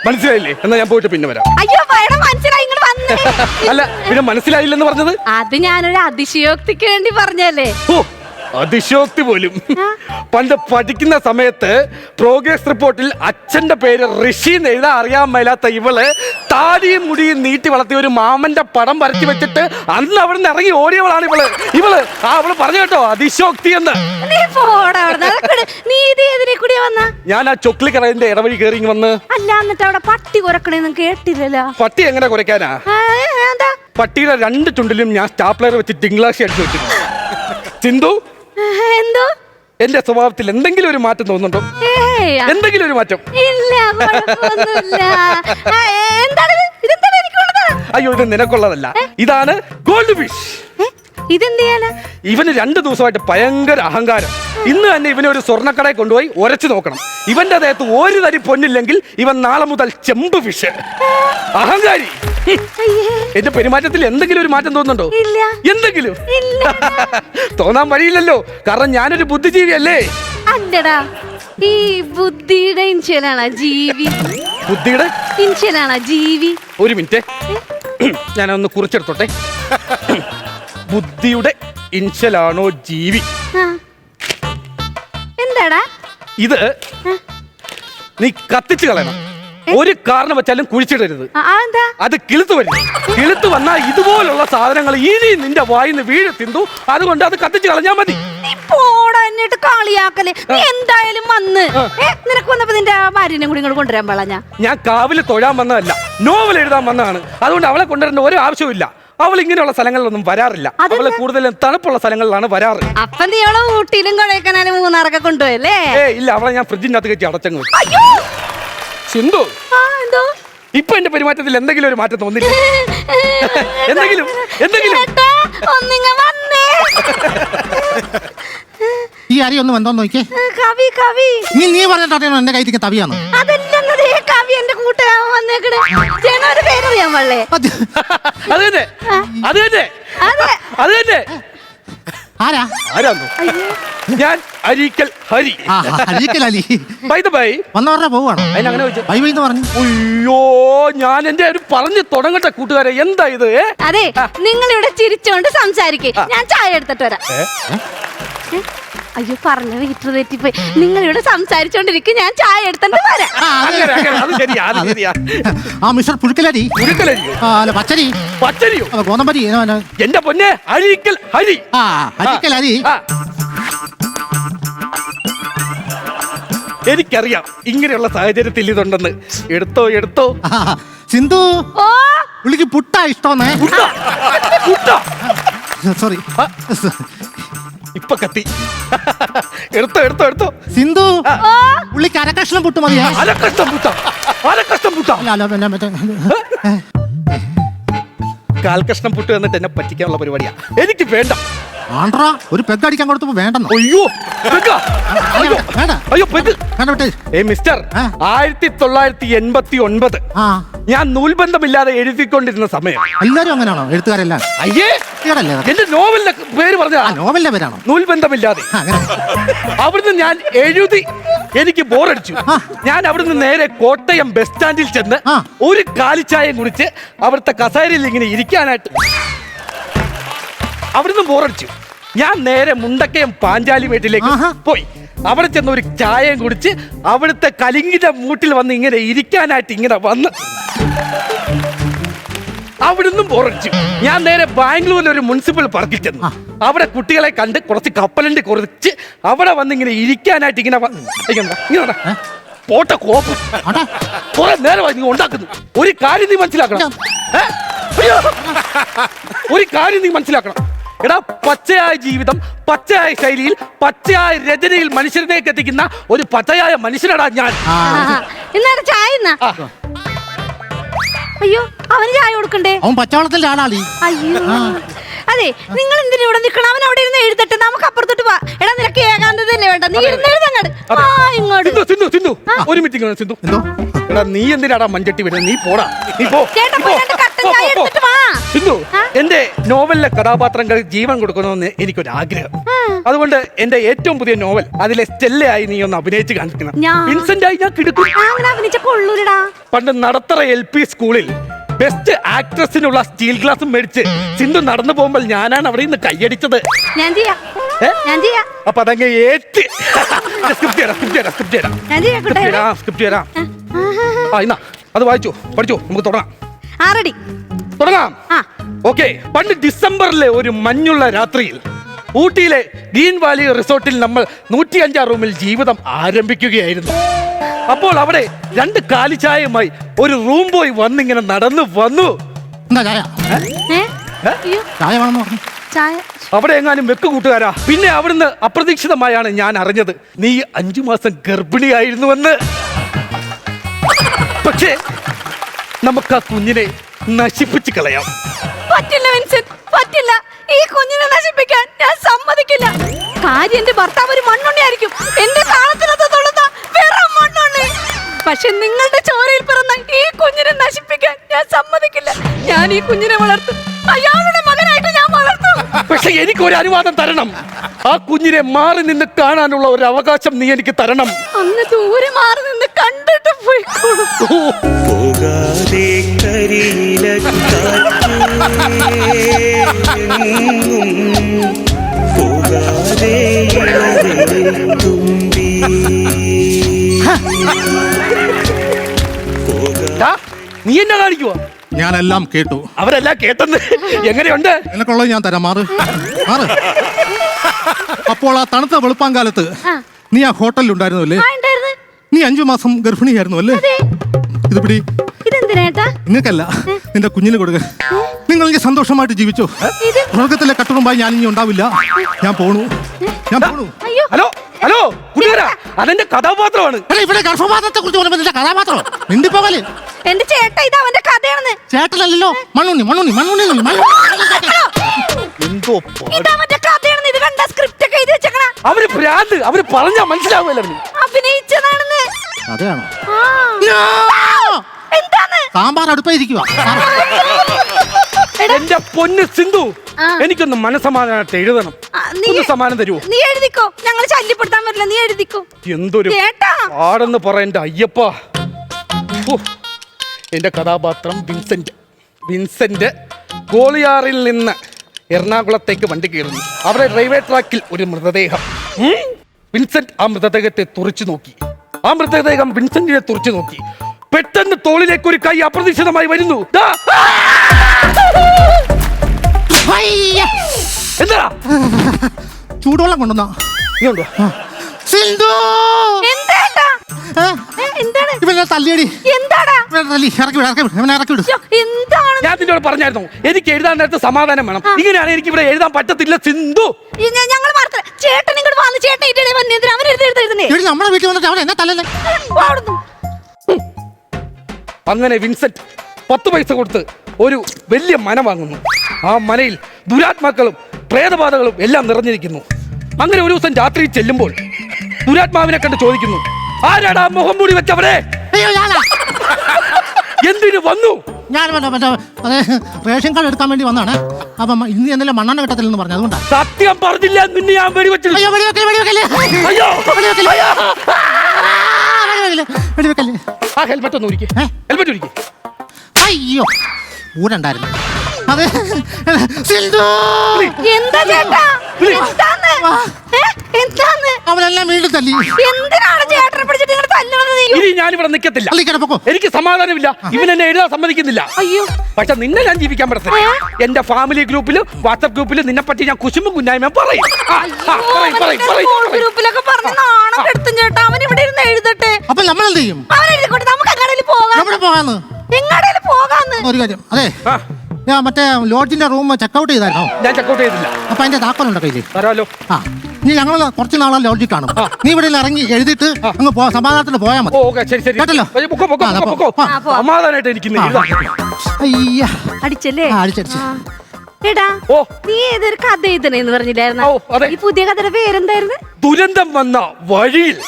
മനസ്സിലായില്ലേ? എന്നാ ഞാൻ പോയിട്ട് പിന്നെ വരാം. അയ്യോ മനസ്സിലായി, ഇങ്ങോട്ട് വന്നേ. അല്ല പിന്നെ മനസ്സിലായില്ലെന്ന് പറഞ്ഞത്? അത് ഞാനൊരു അതിശയോക്തിക്ക് വേണ്ടി പറഞ്ഞല്ലേ. ഓ അതിശോക്തി പോലും. പണ്ട് പഠിക്കുന്ന സമയത്ത് പ്രോഗ്രസ് റിപ്പോർട്ടിൽ അച്ഛന്റെ പേര് ഋഷി എന്ന് എഴുതാൻ അറിയാൻ മേലാത്ത ഇവള് താടിയും മുടിയും നീട്ടി വളർത്തിയ ഒരു മാമന്റെ പടം വരച്ചു വെച്ചിട്ട് അന്ന് അവിടെ നിന്ന് ഇറങ്ങി ഓടിയവളാണ് ഇവള്. അവള് പറഞ്ഞു കേട്ടോ അതിശോക്തി എന്ന്. ഞാൻ ആ ചൊക്ലി കടലിന്റെ ഇടവഴി കയറി വന്ന്. അല്ല എന്നിട്ട് അവിടെ പട്ടി കുരക്കണേന്ന് കേട്ടില്ലല്ലോ. പട്ടി എങ്ങനെ കുരയ്ക്കാനാ? പട്ടിയുടെ 2 ചുണ്ടിലും ഞാൻ സ്റ്റാപ്ലർ വെച്ച് തിങ്കളാഴ്ച അടിച്ചു വെച്ചിരുന്നു. സിന്ധു, എന്തോ എന്റെ സ്വഭാവത്തിൽ എന്തെങ്കിലും ഒരു മാറ്റം തോന്നുന്നുണ്ടോ? എന്തെങ്കിലും ഒരു മാറ്റം? ഇല്ല, അയ്യോ ഇത് നിനക്കുള്ളതല്ല, ഇതാണ് ഗോൾഡ് ഫിഷ്. ഇതെന്തിയാ? ഇവന് 2 ദിവസമായിട്ട് ഭയങ്കര അഹങ്കാരം. ഇന്ന് തന്നെ ഇവനെ ഒരു സ്വർണ്ണക്കടയിൽ കൊണ്ടുപോയി ഉരച്ചു നോക്കണം. ഇവന്റെ ദേഹത്ത് ഒരു തരി പൊന്നില്ലെങ്കിൽ ഇവൻ നാളെ മുതൽ ചെമ്പ് ഫിഷ്. അഹങ്കാരി. എന്റെ പെരുമാറ്റത്തിൽ എന്തെങ്കിലും ഒരു മാറ്റം തോന്നുന്നുണ്ടോ? എന്തെങ്കിലും തോന്നാൻ വഴിയില്ലല്ലോ, കാരണം ഞാനൊരു ബുദ്ധിജീവിയല്ലേ. അല്ലടാ, ഈ ബുദ്ധിയുടെ ഇൻഷ്യലാണോ ജീവി? ബുദ്ധിയുടെ ഇൻഷ്യലാണോ ജീവി? ഒരു മിനിറ്റ്, ഞാനൊന്ന് കുറിച്ചെടുത്തോട്ടെ. ബുദ്ധിയുടെ ഇൻഷ്യലാണോ ജീവി? എന്താടാ ഇത്? നീ കത്തിച്ചു കളയണം. ഒരു കാരണം വെച്ചാലും കുഴിച്ചിടരുത്. അത് കിളുത്ത് വരും. കിളുത്ത് വന്നാൽ ഇതുപോലുള്ള സാധനങ്ങൾ ഇനി നിന്റെ വായിന്ന് വീഴ് തിന്തു. അതുകൊണ്ട് അത് കത്തിച്ചു കളഞ്ഞാ മതി. കളിയാക്കല് എന്തായാലും വന്ന് നിനക്ക് വന്നപ്പോ നിന്റെ ഭാര്യനെ കൂടി ഇങ്ങോട്ട് കൊണ്ടുവരാൻ പാടില്ല. ഞാൻ കാവില് തൊഴാൻ വന്നതല്ല, നോവൽ എഴുതാൻ വന്നതാണ്. അതുകൊണ്ട് അവളെ കൊണ്ടുവരേണ്ട ഒരു ആവശ്യമില്ല. അവൾ ഇങ്ങനെയുള്ള സ്ഥലങ്ങളിലൊന്നും വരാറില്ല. അവള് കൂടുതലും തണുപ്പുള്ള സ്ഥലങ്ങളിലാണ് വരാറ്. അപ്പൊ നീ അവളെ ഊട്ടിയിലും കൊടൈക്കനാലും മൂന്നാറൊക്കെ കൊണ്ടുപോയല്ലേ? ഇല്ല, അവളെ ഞാൻ ഫ്രിഡ്ജിന്റെ അകത്ത് കയറ്റി അടച്ചങ്ങ്. സിന്ധു, ഇപ്പൊ എന്റെ പെരുമാറ്റത്തിൽ എന്തെങ്കിലും ഒരു മാറ്റം തോന്നില്ല? എന്തെങ്കിലും ഈ അരി ഒന്ന് വന്നോ നോക്കിയേ. നീ പറഞ്ഞിട്ടോ എന്റെ കയ്യിൽ തവിയാണോ? ഞാൻ അരീക്കൽ ഹരി. വന്നവരുടെ പോവാണോ? പറഞ്ഞു. അയ്യോ, ഞാൻ എന്റെ ഒരു പറഞ്ഞു തുടങ്ങട്ടെ കൂട്ടുകാരെ. എന്താ ഇത്? അതെ, നിങ്ങൾ ഇവിടെ ചിരിച്ചോണ്ട് സംസാരിക്കേ, ഞാൻ ചായ എടുത്തിട്ട് വരാം. അയ്യോ, പറഞ്ഞ വീട്ടിൽ തെറ്റിപ്പോയി. നിങ്ങൾ ഇവിടെ സംസാരിച്ചോണ്ടിരിക്കും, ഞാൻ ചായ എടുത്തിട്ട് വരാം. മിസ്റ്റർ പുഴുക്കലരി. പച്ചരിയോ? ഗോതമ്പരി. എന്റെ പൊന്നെ, അരീക്കൽ ഹരി. അരീക്കൽ ഹരി. എനിക്കറിയാം ഇങ്ങനെയുള്ള സാഹചര്യത്തിൽ ഇതുണ്ടെന്ന്. എടുത്തോ. സിന്ധു, പുള്ളിക്ക് പുട്ടാ ഇഷ്ടോന്നേ. സോറി, ഇപ്പൊ കത്തി. എടുത്തോ. സിന്ധു, പുള്ളിക്ക് അരക്കഷ്ണം പുട്ട് മതിയാ? അരക്കഷ്ണം പുട്ട. കാൽക്കഷ്ണം പുട്ട് എന്നിട്ട് എന്നെ പറ്റിക്കാനുള്ള പരിപാടിയാ. എനിക്ക് വേണ്ട. ആണ്ട്രാ, ഒരു പെഗ് അടിക്കാൻ കൊടുത്തപ്പോ വേണ്ടെന്നോ? അയ്യോ മിസ്റ്റർ, 1989 ഞാൻ നൂൽബന്ധമില്ലാതെ എഴുതിക്കൊണ്ടിരുന്ന സമയം. എല്ലാരും അങ്ങനെയാണോ? എഴുത്തുകാരെല്ലാം? അയ്യേ, എന്റെ നോവലിന്റെ പേര് പറഞ്ഞ നോവലിന്റെ പേരാണോ? നൂൽബന്ധമില്ലാതെ. അവിടുന്ന് ഞാൻ എഴുതി, എനിക്ക് ബോറടിച്ചു. ഞാൻ അവിടുന്ന് നേരെ കോട്ടയം ബസ് സ്റ്റാൻഡിൽ ചെന്ന് ഒരു കാലിച്ചായം കുടിച്ച് അവിടുത്തെ കസേരയിൽ ഇങ്ങനെ ഇരിക്കാനായിട്ട് അവിടുന്ന് ബോറടിച്ചു. ഞാൻ നേരെ മുണ്ടക്കയം പാഞ്ചാലി വീട്ടിലേക്ക് പോയി. അവിടെ ചെന്ന് ഒരു ചായയും കുടിച്ച് അവിടുത്തെ കലിങ്ങിന്റെ മൂട്ടിൽ വന്ന് ഇങ്ങനെ ഇരിക്കാനായിട്ട് ഇങ്ങനെ വന്ന് അവിടുന്ന് ബോറടിച്ചു. ഞാൻ നേരെ ബാംഗ്ലൂരിൽ ഒരു മുനിസിപ്പൽ പാർക്കിൽ ചെന്നു. അവിടെ കുട്ടികളെ കണ്ട് കുറച്ച് കപ്പലണ്ടി കുറച്ച് അവിടെ വന്ന് ഇങ്ങനെ ഇരിക്കാനായിട്ട് ഇങ്ങനെ പോട്ട കോപ്പ് കുറെ നേരമായി നീ ഉണ്ടാക്കുന്നു. ഒരു കാര്യം നീ മനസ്സിലാക്കണം. എടാ, പച്ചയായ ജീവിതം, പച്ചയായ ശൈലിയിൽ, പച്ചയായ രചനയിൽ മനുഷ്യരിലേക്ക് എത്തിക്കുന്ന ഒരു പച്ചയായ മനുഷ്യനടാ ഞാൻ. ചായ. അയ്യോ, അവന് ചായ കൊടുക്കണ്ടേ? അവൻ പച്ചവെള്ളത്തിന്റെ ആളാളി. അയ്യോ, അതെ, നിങ്ങൾ എന്തിനാ ഇവിടെ നിൽക്കണം? അവൻ അവിടെ ഇരുന്ന് എഴുതട്ടെ, നമുക്ക് അപ്പുറത്തോട്ട് പോവാ. എടാ, നിനക്ക് ഏകാന്തതല്ലേ വേണ്ട? നീ ഇരുന്നെഴുതങ്ങട്. ഒരു മീറ്റിംഗ് സിന്ധു. എടാ, നീ എന്തിനാടാ മഞ്ചട്ടി വരുന്നത്? നീ പോടാ. കട്ടൻ ചായ എടുത്തിട്ട് വാ. സിന്ധു, എന്റെ നോവലിലെ കഥാപാത്രങ്ങൾ ജീവൻ കൊടുക്കണമെന്ന് എനിക്കൊരാഗ്രഹം. അതുകൊണ്ട് എന്റെ ഏറ്റവും പുതിയ നോവൽ അതിലെ സ്റ്റെല്ലയായി നീ ഒന്ന് അഭിനയിച്ച് കാണിക്കണം. വിൻസെന്റ് ആയി ഞാൻ കിടക്കും. പണ്ട് നടത്തറ LP സ്കൂളിൽ ബെസ്റ്റ് ആക്ട്രസിനുള്ള സ്റ്റീൽ ഗ്ലാസും മേടിച്ച് സിന്ധു നടന്നു പോകുമ്പോൾ ഞാനാണ് അവിടെ നിന്ന് കൈയടിച്ചത്. അപ്പൊ അതങ്ങ് ഏറ്റ്. സ്ക്രിപ്റ്റ് തരാം. അത് വായിച്ചു പഠിച്ചു. നമുക്ക് തുടങ്ങാം. ഓക്കെ. പണ്ട് ഡിസംബറിലെ ഒരു മഞ്ഞുള്ള രാത്രിയിൽ ഊട്ടിയിലെ ഗ്രീൻ വാലി റിസോർട്ടിൽ നമ്മൾ 105 റൂമിൽ ജീവിതം ആരംഭിക്കുകയായിരുന്നു. അപ്പോൾ അവിടെ 2 കാലിച്ചായയുമായി ഒരു റൂം ബോയ് വന്നിങ്ങനെ നടന്നു വന്നു. അവിടെ എങ്ങാനും വെക്ക് കൂട്ടുകാരാ. പിന്നെ അവിടുന്ന് അപ്രതീക്ഷിതമായാണ് ഞാൻ അറിഞ്ഞത് നീ 5 മാസം ഗർഭിണിയായിരുന്നുവെന്ന്. പക്ഷേ നമുക്ക് ആ കുഞ്ഞിനെ നശിപ്പിച്ച് കളയാം. പറ്റില്ല വിൻസെന്റ്, പറ്റില്ല. ഈ കുഞ്ഞിനെ നശിപ്പിക്കാൻ ഞാൻ സമ്മതിക്കില്ല. കാര്യം എന്റെ ഭർത്താവ് ഒരു മണ്ണുണ്ണിയായിരിക്കും. എന്റെ താളത്തിനകത്ത് തൊള്ളുന്ന വെറും മണ്ണുണ്ണി. പക്ഷെ നിങ്ങളുടെ ചോരയിൽ പിറന്ന ഈ കുഞ്ഞിനെ നശിപ്പിക്കാൻ ഞാൻ സമ്മതിക്കില്ല. ഞാൻ ഈ കുഞ്ഞിനെ വളർത്തും. അയാളുടെ മകനായിട്ട് ഞാൻ വളർത്തും. പക്ഷെ എനിക്ക് ഒരു അനുവാദം തരണം. ആ കുഞ്ഞിനെ മാറി നിന്ന് കാണാനുള്ള ഒരു അവകാശം നീ എനിക്ക് തരണം. അന്ന് ദൂരെ മാറി നിന്ന് കണ്ടിട്ട് പോയിക്കോളൂ. പോകാതെ പോകാതെ നീ എന്നെ കാണിക്കുവാ? ഞാനെല്ലാം കേട്ടു. അവരെല്ലാം കേട്ടെന്ന്. എങ്ങനെയുണ്ട്? നിനക്കുള്ളത് ഞാൻ തരാം. മാറ്. അപ്പോൾ ആ തണുത്ത വെളുപ്പാങ്കാലത്ത് നീ ആ ഹോട്ടലിൽ ഉണ്ടായിരുന്നു അല്ലേ? നീ 5 മാസം ഗർഭിണിയായിരുന്നു അല്ലേ? ഇത് പിടി. നിങ്ങൾക്കല്ല, നിന്റെ കുഞ്ഞിന് കൊടുക്ക. നിങ്ങൾ എനിക്ക് സന്തോഷമായിട്ട് ജീവിച്ചോ. സ്വർഗത്തിലെ കട്ടുറുമ്പായി ഞാൻ ഇനി ഉണ്ടാവില്ല. ഞാൻ പോണു. ഹലോ കുട്ടികാരാ, അതെന്റെ കഥാപാത്രമാണ്. ഇവിടെ ഗർഭപാത്രത്തെ കുറിച്ച് പറയുമ്പോൾ നിന്റെ കഥാപാത്രം മിണ്ടിപ്പോകല്. എന്റെ ചേട്ടാ, ഇത് അവന്റെ കഥയാണെന്ന്. ചേട്ടനല്ലോ, മണ്ണുണ്ണി. എന്തോ കഥയാണെന്ന്. ഇത് കണ്ട സ്ക്രിപ്റ്റ് ഒക്കെ എഴുതി വെച്ചേക്കണ. അവര് ഭ്രാന്ത്. അവര് പറഞ്ഞാ മനസ്സിലാവുമല്ലോ. അഭിനയിച്ചതാണെന്ന്. അതെയാണോ? എന്താണ്? സാമ്പാർ അടുപ്പായിരിക്കുക. എന്റെ പൊന്ന് സിന്ധു, എനിക്കൊന്ന് മനസ്സമാധാനത്തെ എഴുതണം. ഒന്ന് സമാനം തരുമോ? നീ എഴുതിക്കോ. ഞങ്ങൾ ശല്യപ്പെടുത്താൻ പറ്റില്ല. നീ എഴുതിക്കോ. എന്തൊരു പാടെന്ന് പറ എന്റെ അയ്യപ്പ. എന്റെ കഥാപാത്രം വിൻസെന്റ് ഗോളിയാറിൽ നിന്ന് എറണാകുളത്തേക്ക് വണ്ടി കയറുന്നു. അവിടെ റെയിൽവേ ട്രാക്കിൽ ഒരു മൃതദേഹം. വിൻസെന്റ് ആ മൃതദേഹത്തെ തുറച്ചു നോക്കി. വിൻസെന്റിനെ തുറച്ചു നോക്കി. പെട്ടെന്ന് തോളിലേക്ക് ഒരു കൈ അപ്രതീക്ഷിതമായി വരുന്നു. എന്താ? ചൂടുവെള്ളം കൊണ്ടുവന്നാ ഇവനെ തല്ലിയടി. ഞാൻ നിന്നോട് പറഞ്ഞായിരുന്നു എനിക്ക് എഴുതാൻ നേരത്തെ സമാധാനം വേണം. ഇങ്ങനെയാണ് എനിക്ക് ഇവിടെ എഴുതാൻ പറ്റത്തില്ല സിന്ധു. നമ്മുടെ വീട്ടിൽ വന്നിട്ട് അവൻ എന്നെ തല്ലല്ലേ. അങ്ങനെ വിൻസെന്റ് 10 പൈസ കൊടുത്ത് ഒരു വലിയ മന വാങ്ങുന്നു. ആ മനയിൽ ദുരാത്മാക്കളും പ്രേതബാധകളും എല്ലാം നിറഞ്ഞിരിക്കുന്നു. അങ്ങനെ ഒരു ദിവസം രാത്രി ചെല്ലുമ്പോൾ ദുരാത്മാവിനെ കണ്ട് ചോദിക്കുന്നു, ആരാടാ മുഖം മൂടി വെച്ചവരെ? എന്തിനു വന്നു? ഞാൻ റേഷൻ കാർഡ് എടുക്കാൻ വേണ്ടി വന്നാണ്. അപ്പൊ ഇന്ന് എന്തെങ്കിലും മണ്ണെണ്ണ കിട്ടത്തില്ലെന്ന് പറഞ്ഞു. അതുകൊണ്ടാണ്. സത്യം പറഞ്ഞില്ല, നിന്നെ ഞാൻ വെടിവെച്ചില്ല. ആ ഹെൽമെറ്റ് ഒന്ന് ഊരിക്ക്. ഹെൽമെറ്റ് ഊരിക്ക്. അയ്യോ, ഊരുണ്ടായിരുന്നു. അതെ. എന്താ ചേട്ടാ? അവനെല്ലാം വീണ്ടും തല്ലി. എന്തിനാണ് ചേട്ടനെ പിടിച്ചിട്ട് ഇങ്ങനെ തല്ലുന്നത്? ഇനി ഞാനിവിടെ നിൽക്കത്തില്ല. എനിക്ക് സമാധാനമില്ല. ഇവൻ എന്നെ എഴുതാൻ സമ്മതിക്കുന്നില്ല. അയ്യോ, പക്ഷെ നിന്നെ ഞാൻ ജീവിക്കാൻ പറ്റത്തില്ല. എന്റെ ഫാമിലി ഗ്രൂപ്പിലും വാട്സ്ആപ്പ് ഗ്രൂപ്പിലും നിന്നെ പറ്റി ഞാൻ കുശുമ്പും കുഞ്ഞായ്മ പറയും. ഗ്രൂപ്പിലൊക്കെ പറഞ്ഞു നാണം എടുത്തും ചേട്ടാ. അവൻ ഇവിടെ ഇരുന്ന് എഴുതട്ടെ. അപ്പൊ നമ്മൾ എന്ത് ചെയ്യും? അവൻ എഴുതിക്കോട്ടെ. നമുക്ക് എങ്ങാടേലും പോകാം. എവിടെ പോകാന്ന്? എങ്ങാടേലും പോകാന്ന്. ഒരു കാര്യം, അതെ, ഞാൻ മറ്റേ ലോഡ്ജിന്റെ റൂം ചെക്കൗട്ട് ചെയ്തായിരുന്നോ? ഞാൻ ചെക്കൗട്ട് ചെയ്തില്ല. അപ്പൊ അതിന്റെ താക്കോലുണ്ടോ കയ്യില്? തരാലോ. ആ, നീ ഞങ്ങൾ കുറച്ച് നാളെ ലോഡ്ജിൽ കാണും. നീ ഇവിടെ ഇറങ്ങി എഴുതിയിട്ട് അങ്ങ് സമാധാനത്തിന് പോയാൽ മതി. കേട്ടല്ലോ? സമാധാനായിട്ട് എനിക്ക് അയ്യ, അടിച്ചല്ലേ? അടിച്ചടിച്ച്. എടാ, നീ ഏതൊരു കഥ എഴുതണേന്ന് പറഞ്ഞില്ലായിരുന്നോ? ഈ പുതിയ കഥയുടെ പേരെന്തായിരുന്നു? ദുരന്തം വന്ന വഴിയിൽ.